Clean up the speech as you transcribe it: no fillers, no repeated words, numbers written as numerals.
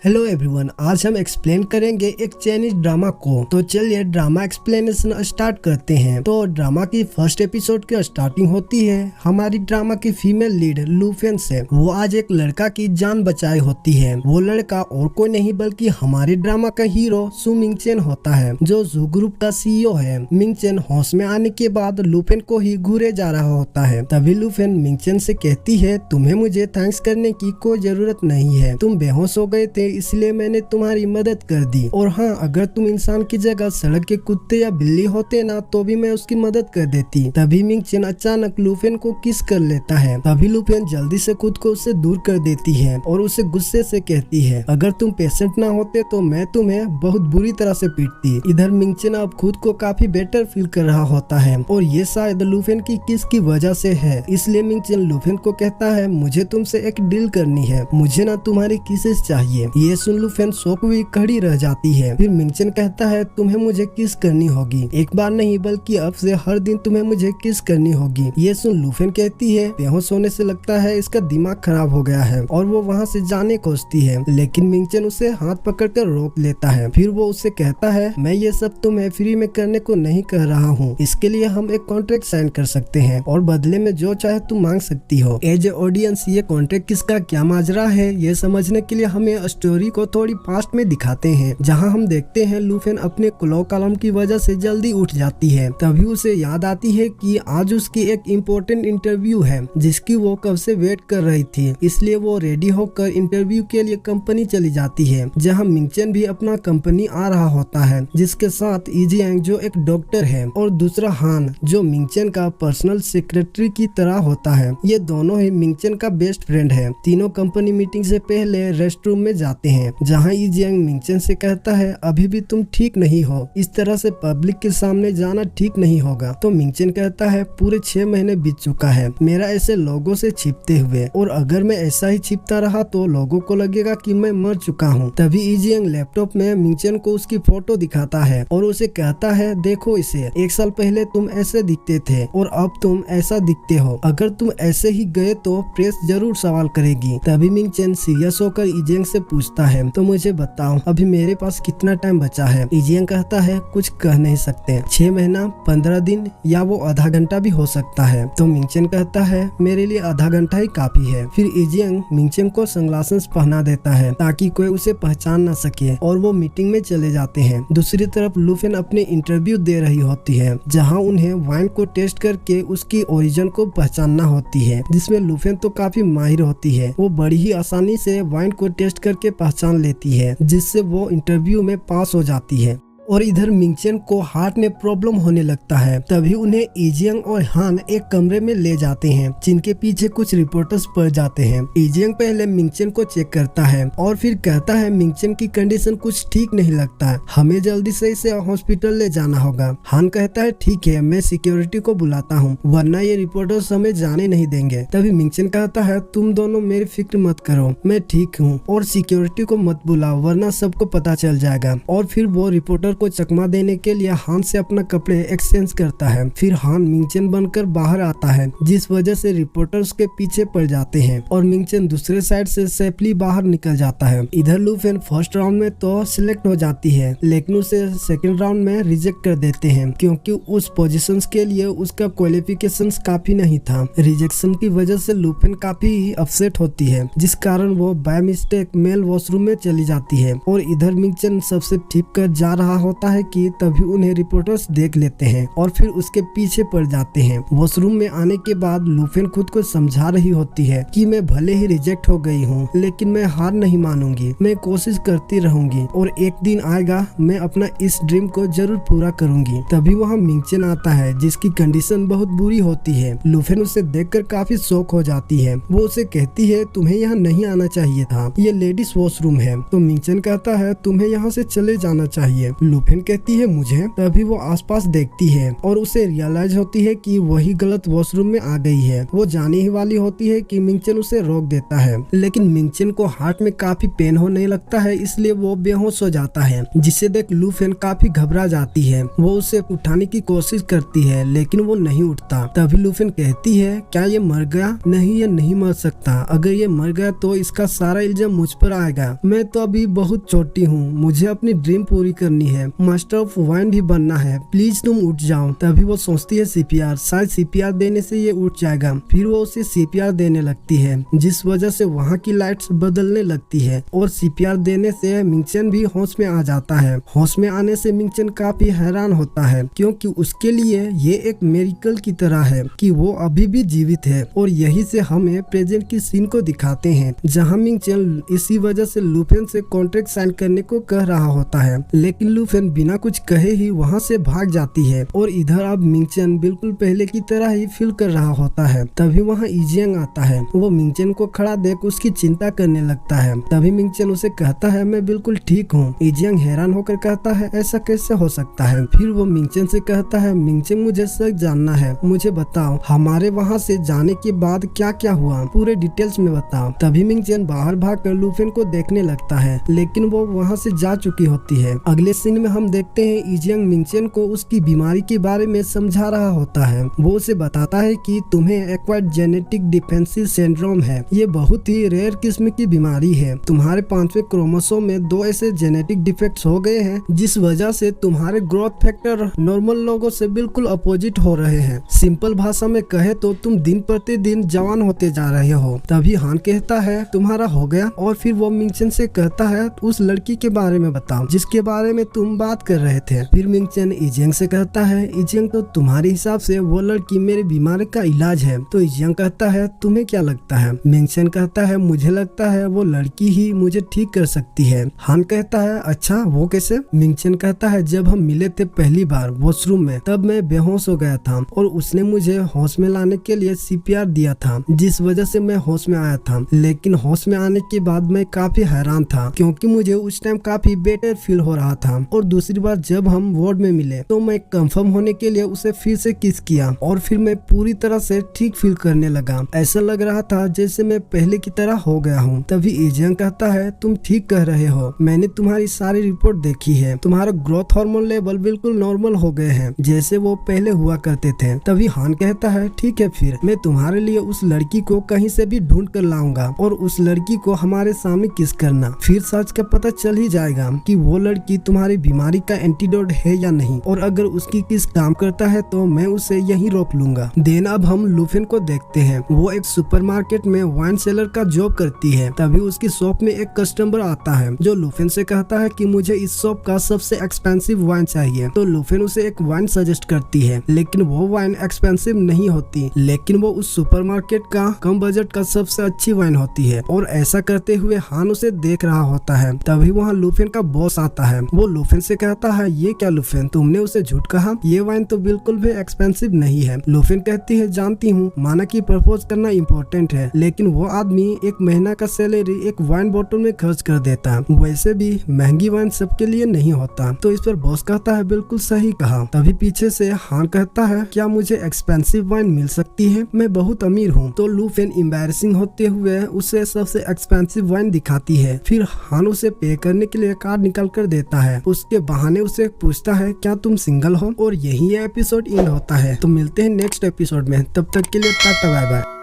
Hello everyone, आज हम explain करेंगे एक चाइनीज ड्रामा को। तो चलिए ड्रामा एक्सप्लेनेशन स्टार्ट करते हैं। तो ड्रामा की फर्स्ट एपिसोड की स्टार्टिंग होती है हमारी ड्रामा की फीमेल लीड लूफेन से। वो आज एक लड़का की जान बचाई होती है। वो लड़का और कोई नहीं बल्कि हमारे ड्रामा का हीरो सु मिंगचेन होता है, जो जू ग्रुप का सीईओ है। मिंगचेन होश में आने के बाद लूफेन को ही घूरे जा रहा होता है। तभी लूफेन मिंगचेन से कहती है, तुम्हें मुझे थैंक्स करने की कोई जरूरत नहीं है, तुम बेहोश हो गए थे इसलिए मैंने तुम्हारी मदद कर दी। और हाँ, अगर तुम इंसान की जगह सड़क के कुत्ते या बिल्ली होते ना तो भी मैं उसकी मदद कर देती। तभी मिंगचेन अचानक लूफेन को किस कर लेता है। तभी लूफेन जल्दी से खुद को उससे दूर कर देती है और उसे गुस्से से कहती है, अगर तुम पेशेंट ना होते तो मैं तुम्हें बहुत बुरी तरह से पीटती। इधर मिंगचेन अब खुद को काफी बेटर फील कर रहा होता है और ये शायद लूफेन की किस की वजह से है। इसलिए मिंगचेन लूफेन को कहता है, मुझे तुमसे एक डील करनी है, मुझे ना तुम्हारी किसेस चाहिए। ये सुन लूफेन शॉक हुई खड़ी रह जाती है। फिर मिंगचेन कहता है, तुम्हें मुझे किस करनी होगी, एक बार नहीं बल्कि अब से हर दिन तुम्हें मुझे किस करनी होगी। ये सुन लूफेन कहती है, बेहोश होने से लगता है इसका दिमाग खराब हो गया है, और वो वहाँ से जाने खोजती है। लेकिन मिंगचेन उसे हाथ पकड़कर रोक लेता है। फिर वो उससे कहता है, मैं ये सब तुम्हें फ्री में करने को नहीं कह रहा हूँ, इसके लिए हम एक कॉन्ट्रैक्ट साइन कर सकते हैं और बदले में जो चाहे तुम मांग सकती हो। एज ए ऑडियंस ये कॉन्ट्रैक्ट किसका क्या माजरा है ये समझने के लिए हमें स्टोरी को थोड़ी पास्ट में दिखाते हैं, जहां हम देखते हैं लूफेन अपने क्लॉ कॉलम की वजह से जल्दी उठ जाती है। तभी उसे याद आती है कि आज उसकी एक इम्पोर्टेंट इंटरव्यू है जिसकी वो कब से वेट कर रही थी। इसलिए वो रेडी होकर इंटरव्यू के लिए कंपनी चली जाती है, जहां मिंगचेन भी अपना कंपनी आ रहा होता है, जिसके साथ इजियांग जो एक डॉक्टर है और दूसरा हान जो मिंगचेन का पर्सनल सेक्रेटरी की तरह होता है। ये दोनों ही मिंगचेन का बेस्ट फ्रेंड है। तीनों कंपनी मीटिंग से पहले रेस्ट रूम में जाते हैं, जहां इजियांग मिंगचेन से कहता है, अभी भी तुम ठीक नहीं हो, इस तरह से पब्लिक के सामने जाना ठीक नहीं होगा। तो मिंगचेन कहता है, पूरे 6 महीने बीत चुका है मेरा ऐसे लोगों से छिपते हुए, और अगर मैं ऐसा ही छिपता रहा तो लोगों को लगेगा कि मैं मर चुका हूँ। तभी इजियांग लैपटॉप में मिंगचेन को उसकी फोटो दिखाता है और उसे कहता है, देखो इसे, 1 साल पहले तुम ऐसे दिखते थे और अब तुम ऐसा दिखते हो। अगर तुम ऐसे ही गए तो प्रेस जरूर सवाल करेगी। तभी मिंगचेन सीरियस होकर इजियांग से पूछता है, तो मुझे बताओ अभी मेरे पास कितना टाइम बचा है। इजियांग कहता है, कुछ कह नहीं सकते, 6 महीना, 15 दिन या वो आधा घंटा भी हो सकता है। तो मिंगचेन कहता है, मेरे लिए आधा घंटा ही काफी है। फिर इजियांग मिंगचेन को सनग्लासेस पहना देता है ताकि कोई उसे पहचान न सके और वो मीटिंग में चले जाते हैं। दूसरी तरफ लूफेन अपने इंटरव्यू दे रही होती है, जहाँ उन्हें वाइन को टेस्ट करके उसकी ओरिजिन को पहचानना होती है, जिसमें लूफेन तो काफी माहिर होती है। वो बड़ी ही आसानी से वाइन को टेस्ट करके पहचान लेती है, जिससे वो इंटरव्यू में पास हो जाती है। और इधर मिंगचेन को हार्ट में प्रॉब्लम होने लगता है। तभी उन्हें इजियांग और हान एक कमरे में ले जाते हैं, जिनके पीछे कुछ रिपोर्टर्स पड़ जाते हैं। इजियांग पहले मिंगचेन को चेक करता है और फिर कहता है, मिंगचेन की कंडीशन कुछ ठीक नहीं लगता, हमें जल्दी से इसे हॉस्पिटल ले जाना होगा। हान कहता है, ठीक है, मैं सिक्योरिटी को बुलाता हूँ, वरना ये रिपोर्टर्स हमें जाने नहीं देंगे। तभी मिंगचेन कहता है, तुम दोनों मेरी फिक्र मत करो, मैं ठीक हूँ, और सिक्योरिटी को मत बुलाओ वरना सबको पता चल जाएगा। और फिर वो रिपोर्टर को चकमा देने के लिए हान से अपना कपड़े एक्सचेंज करता है। फिर हान मिंगचेन बनकर बाहर आता है, जिस वजह से रिपोर्टर्स के पीछे पड़ जाते हैं और मिंगचेन दूसरे साइड से सेफली बाहर निकल जाता है। इधर लूफेन फर्स्ट राउंड में तो सिलेक्ट हो जाती है, लेकिन उसे सेकंड राउंड में रिजेक्ट कर देते हैं क्योंकि उस पोजीशन के लिए उसका क्वालिफिकेशन काफी नहीं था। रिजेक्शन की वजह से लूफेन काफी अपसेट होती है, जिस कारण वो बाय मिस्टेक मेल वॉशरूम में चली जाती है। और इधर मिंगचेन सबसे छिप कर जा रहा होता है कि तभी उन्हें रिपोर्टर्स देख लेते हैं और फिर उसके पीछे पड़ जाते हैं। वॉशरूम में आने के बाद लूफेन खुद को समझा रही होती है कि मैं भले ही रिजेक्ट हो गई हूँ, लेकिन मैं हार नहीं मानूंगी, मैं कोशिश करती रहूंगी और एक दिन आएगा मैं अपना इस ड्रीम को जरूर पूरा करूंगी। तभी वहाँ मिंगचेन आता है, जिसकी कंडीशन बहुत बुरी होती है। लूफेन उसे देखकर काफी शॉक हो जाती है। वो उसे कहती है, तुम्हें यहाँ नहीं आना चाहिए था, ये लेडीज वॉशरूम है। तो मिंगचेन कहता है, तुम्हें यहाँ से चले जाना चाहिए। लुफेन कहती है मुझे। तभी वो आसपास देखती है और उसे रियलाइज होती है कि वही गलत वॉशरूम में आ गई है। वो जाने ही वाली होती है कि मिंगचन उसे रोक देता है, लेकिन मिंगचन को हार्ट में काफी पेन होने लगता है, इसलिए वो बेहोश हो जाता है, जिसे देख लुफेन काफी घबरा जाती है। वो उसे उठाने की कोशिश करती है लेकिन वो नहीं उठता। तभी लुफेन कहती है क्या ये मर गया? नहीं, ये नहीं मर सकता। अगर ये मर गया तो इसका सारा इल्जाम मुझ पर आएगा। मैं तो अभी बहुत छोटी हूँ, मुझे अपनी ड्रीम पूरी करनी है, मास्टर ऑफ वाइन भी बनना है, प्लीज तुम उठ जाओ। तभी वो सोचती है सीपीआर, शायद सीपीआर देने से ये उठ जाएगा। फिर वो उसे सीपीआर देने लगती है, जिस वजह से वहाँ की लाइट्स बदलने लगती है और सीपीआर देने से मिंगचन भी होश में आ जाता है। होश में आने से मिंगचन काफी हैरान होता है, क्योंकि उसके लिए ये एक मेरिकल की तरह है कि वो अभी भी जीवित है। और यही से हमें प्रेजेंट की सीन को दिखाते हैं, जहाँ मिंगचन इसी वजह से लुफेन से कॉन्ट्रैक्ट साइन करने को कह रहा होता है, लेकिन लुफेन बिना कुछ कहे ही वहाँ से भाग जाती है। और इधर अब मिंगचन बिल्कुल पहले की तरह ही फील कर रहा होता है। तभी वहाँ इजियांग आता है। वो मिंगचन को खड़ा देख उसकी चिंता करने लगता है। तभी मिंगचन उसे कहता है मैं बिल्कुल ठीक हूँ। इजियांग हैरान होकर कहता है ऐसा कैसे हो सकता है? फिर वो मिंगचन से कहता है मिंगचन मुझे सच जानना है, मुझे बताओ हमारे वहाँ से जाने के बाद क्या क्या हुआ, पूरे डिटेल्स में बताओ। तभी मिंगचन बाहर भागकर लुफेन को देखने लगता है, लेकिन वो वहाँ से जा चुकी होती है। अगले सीन में हम देखते हैं इजियांग मिंगचन को उसकी बीमारी के बारे में समझा रहा होता है। वो उसे बताता है कि तुम्हें एक्वायर्ड जेनेटिक डिफेंसिव सिंड्रोम है। ये बहुत ही रेयर किस्म की बीमारी है। तुम्हारे 5वें क्रोमोसोम में 2 ऐसे जेनेटिक डिफेक्ट्स हो गए हैं, जिस वजह से तुम्हारे ग्रोथ फैक्टर नॉर्मल लोगों से बिल्कुल अपोजिट हो रहे हैं। सिंपल भाषा में कहे तो तुम दिन प्रतिदिन जवान होते जा रहे हो। तभी हान कहता है तुम्हारा हो गया। और फिर वो मिंगचन से कहता है उस लड़की के बारे में बताओ जिसके बारे में तुम बात कर रहे थे। फिर मिंगचन इजियांग से कहता है इजियांग तो तुम्हारे हिसाब से वो लड़की मेरी बीमारी का इलाज है। तो इजियांग कहता है तुम्हें क्या लगता है? मिंगचन कहता है मुझे लगता है वो लड़की ही मुझे ठीक कर सकती है। हान कहता है अच्छा वो कैसे? मिंगचन कहता है जब हम मिले थे पहली बार वॉशरूम में, तब मैं बेहोश हो गया था और उसने मुझे होश में लाने के लिए सीपीआर दिया था, जिस वजह से मैं होश में आया था। लेकिन होश में आने के बाद मैं काफी हैरान था, क्योंकि मुझे उस टाइम काफी बेटर फील हो रहा था। और दूसरी बार जब हम वार्ड में मिले तो मैं कंफर्म होने के लिए उसे फिर से किस किया और फिर मैं पूरी तरह से ठीक फील करने लगा। ऐसा लग रहा था जैसे मैं पहले की तरह हो गया हूँ। तभी इजियांग कहता है तुम ठीक कह रहे हो, मैंने तुम्हारी सारी रिपोर्ट देखी है, तुम्हारा ग्रोथ हार्मोन लेवल बिल्कुल नॉर्मल हो गए हैं जैसे वो पहले हुआ करते थे। तभी हान कहता है ठीक है, फिर मैं तुम्हारे लिए उस लड़की को कहीं से भी ढूंढ कर लाऊंगा और उस लड़की को हमारे सामने किस करना, फिर सच का पता चल ही जाएगा कि वो लड़की तुम्हारी बीमारी का एंटीडोट है या नहीं, और अगर उसकी किस काम करता है तो मैं उसे यहीं रोक लूंगा। देन अब हम लुफेन को देखते हैं। वो एक सुपरमार्केट में वाइन सेलर का जॉब करती है। तभी उसकी शॉप में एक कस्टमर आता है जो लुफेन से कहता है कि मुझे इस शॉप का सबसे एक्सपेंसिव वाइन चाहिए। तो लुफेन उसे एक वाइन सजेस्ट करती है, लेकिन वो वाइन एक्सपेंसिव नहीं होती, लेकिन वो उस सुपरमार्केट का कम बजट का सबसे अच्छी वाइन होती है। और ऐसा करते हुए हान उसे देख रहा होता है। तभी वहाँ लुफेन का बॉस आता है। वो लुफेन से कहता है ये क्या लुफेन, तुमने उसे झूठ कहा, ये वाइन तो बिल्कुल भी एक्सपेंसिव नहीं है। लुफेन कहती है जानती हूँ माना कि प्रपोज करना इम्पोर्टेंट है, लेकिन वो आदमी एक महीना का सैलरी एक वाइन बोतल में खर्च कर देता। वैसे भी महंगी वाइन सबके लिए नहीं होता। तो इस पर बॉस कहता है बिल्कुल सही कहा। तभी पीछे से हान कहता है क्या मुझे एक्सपेंसिव वाइन मिल सकती है, मैं बहुत अमीर हूँ। तो लुफेन एम्बैरेसिंग होते हुए उसे सबसे एक्सपेंसिव वाइन दिखाती है। फिर हान उसे पे करने के लिए कार्ड निकाल कर देता है। उसके बहाने उसे पूछता है क्या तुम सिंगल हो, और यही एपिसोड एंड होता है। तो मिलते हैं नेक्स्ट एपिसोड में, तब तक के लिए टाटा बाय बाय।